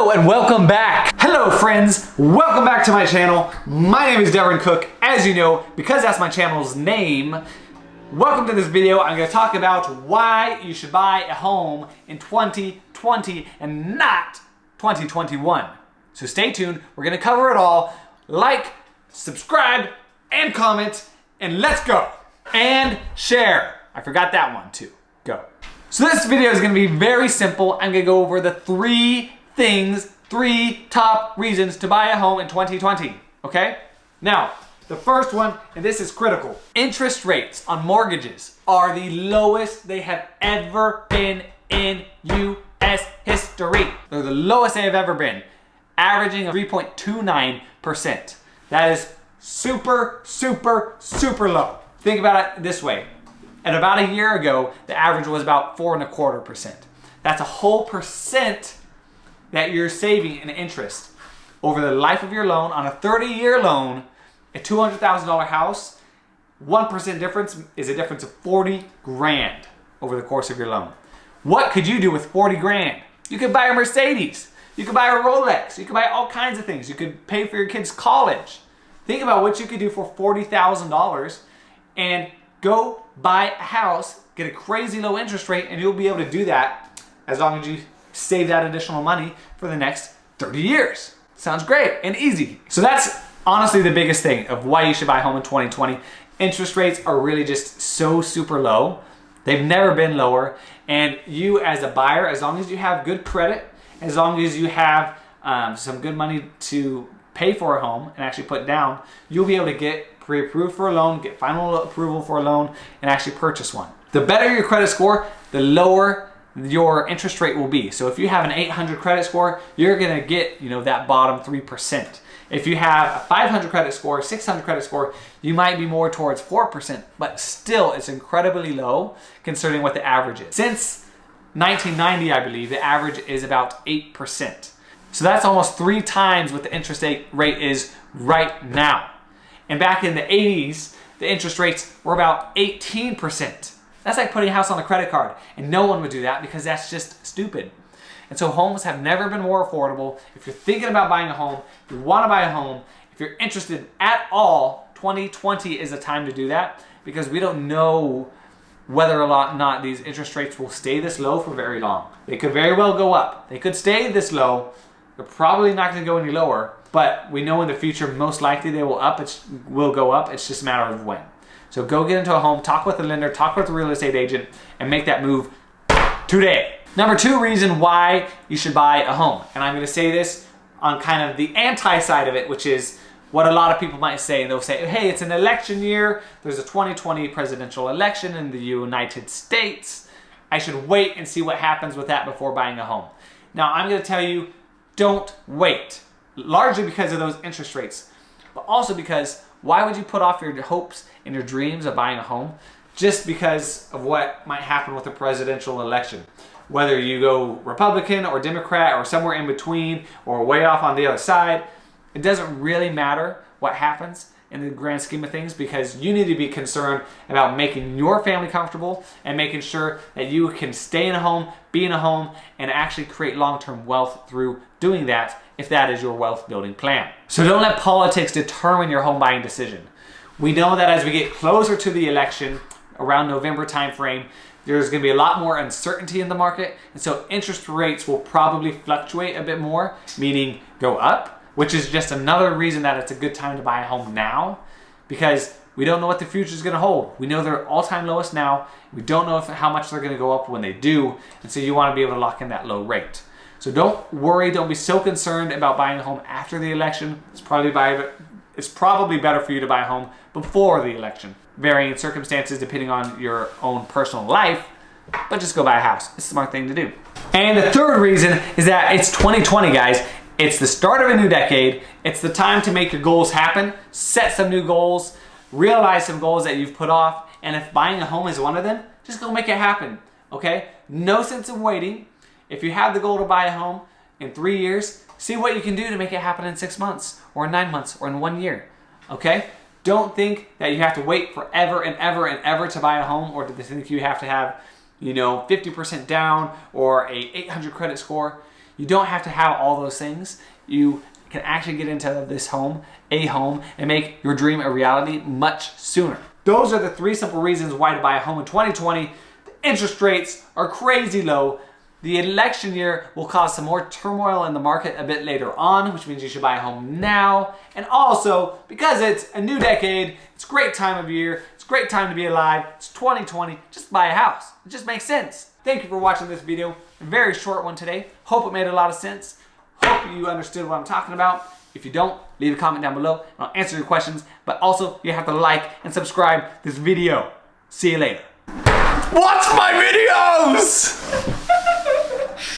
Hello and welcome back. Hello friends, welcome back to my channel. My name is Devren Cook, as you know, because that's my channel's name. Welcome to this video. I'm going to talk about why you should buy a home in 2020 and not 2021. So stay tuned, we're going to cover it all. Like, subscribe, and comment, and let's go. And share. I forgot that one too. Go. So this video is going to be very simple. I'm going to go over the three top reasons to buy a home in 2020, okay? Now, the first one, and this is critical. Interest rates on mortgages are the lowest they have ever been in US history. They're the lowest they have ever been, averaging 3.29%. That is super, super, super low. Think about it this way. And about a year ago, the average was about 4.25%. That's a whole percent that you're saving in interest over the life of your loan. On a 30-year loan, a $200,000 house, 1% difference is a difference of 40 grand over the course of your loan. What could you do with 40 grand? You could buy a Mercedes. You could buy a Rolex. You could buy all kinds of things. You could pay for your kids' college. Think about what you could do for $40,000 and go buy a house, get a crazy low interest rate, and you'll be able to do that as long as you save that additional money for the next 30 years. Sounds great and easy. So that's honestly the biggest thing of why you should buy a home in 2020. Interest rates are really just so super low. They've never been lower. And you as a buyer, as long as you have good credit, as long as you have some good money to pay for a home and actually put down, you'll be able to get pre-approved for a loan, get final approval for a loan, and actually purchase one. The better your credit score, the lower your interest rate will be. So if you have an 800 credit score, you're gonna get, that bottom 3%. If you have a 500 credit score, 600 credit score, you might be more towards 4%, but still it's incredibly low considering what the average is. Since 1990, I believe, the average is about 8%. So that's almost 3 times what the interest rate is right now. And back in the 80s, the interest rates were about 18%. That's like putting a house on a credit card, and no one would do that because that's just stupid. And so homes have never been more affordable. If you're thinking about buying a home, if you want to buy a home, if you're interested at all, 2020 is the time to do that because we don't know whether or not these interest rates will stay this low for very long. They could very well go up. They could stay this low. They're probably not going to go any lower, but we know in the future most likely they will go up. It's just a matter of when. So go get into a home, talk with the lender, talk with the real estate agent, and make that move today. Number 2 reason why you should buy a home. And I'm going to say this on kind of the anti side of it, which is what a lot of people might say. They'll say, hey, it's an election year. There's a 2020 presidential election in the United States. I should wait and see what happens with that before buying a home. Now, I'm going to tell you, don't wait. Largely because of those interest rates, but also because why would you put off your hopes and your dreams of buying a home just because of what might happen with the presidential election? Whether you go Republican or Democrat or somewhere in between or way off on the other side, it doesn't really matter what happens in the grand scheme of things because you need to be concerned about making your family comfortable and making sure that you can stay in a home, be in a home, and actually create long-term wealth through doing that if that is your wealth building plan. So don't let politics determine your home buying decision. We know that as we get closer to the election, around November timeframe, there's going to be a lot more uncertainty in the market, and so interest rates will probably fluctuate a bit more, meaning go up, which is just another reason that it's a good time to buy a home now because we don't know what the future is going to hold. We know they're all-time lowest now. We don't know how much they're going to go up when they do, and so you want to be able to lock in that low rate. So don't worry, don't be so concerned about buying a home after the election. It's probably better for you to buy a home before the election. Varying circumstances depending on your own personal life, but just go buy a house. It's a smart thing to do. And the third reason is that it's 2020, guys. It's the start of a new decade. It's the time to make your goals happen, set some new goals, realize some goals that you've put off, and if buying a home is one of them, just go make it happen, okay? No sense in waiting. If you have the goal to buy a home in 3 years, see what you can do to make it happen in 6 months or in 9 months or in 1 year, okay? Don't think that you have to wait forever and ever and ever to buy a home or to think you have to have, 50% down or a 800 credit score. You don't have to have all those things. You can actually get into this home, and make your dream a reality much sooner. Those are the 3 simple reasons why to buy a home in 2020. The interest rates are crazy low. The election year will cause some more turmoil in the market a bit later on, which means you should buy a home now. And also, because it's a new decade, it's a great time of year, it's a great time to be alive, it's 2020, just buy a house. It just makes sense. Thank you for watching this video. A very short one today. Hope it made a lot of sense. Hope you understood what I'm talking about. If you don't, leave a comment down below and I'll answer your questions. But also, you have to like and subscribe this video. See you later. Watch my videos!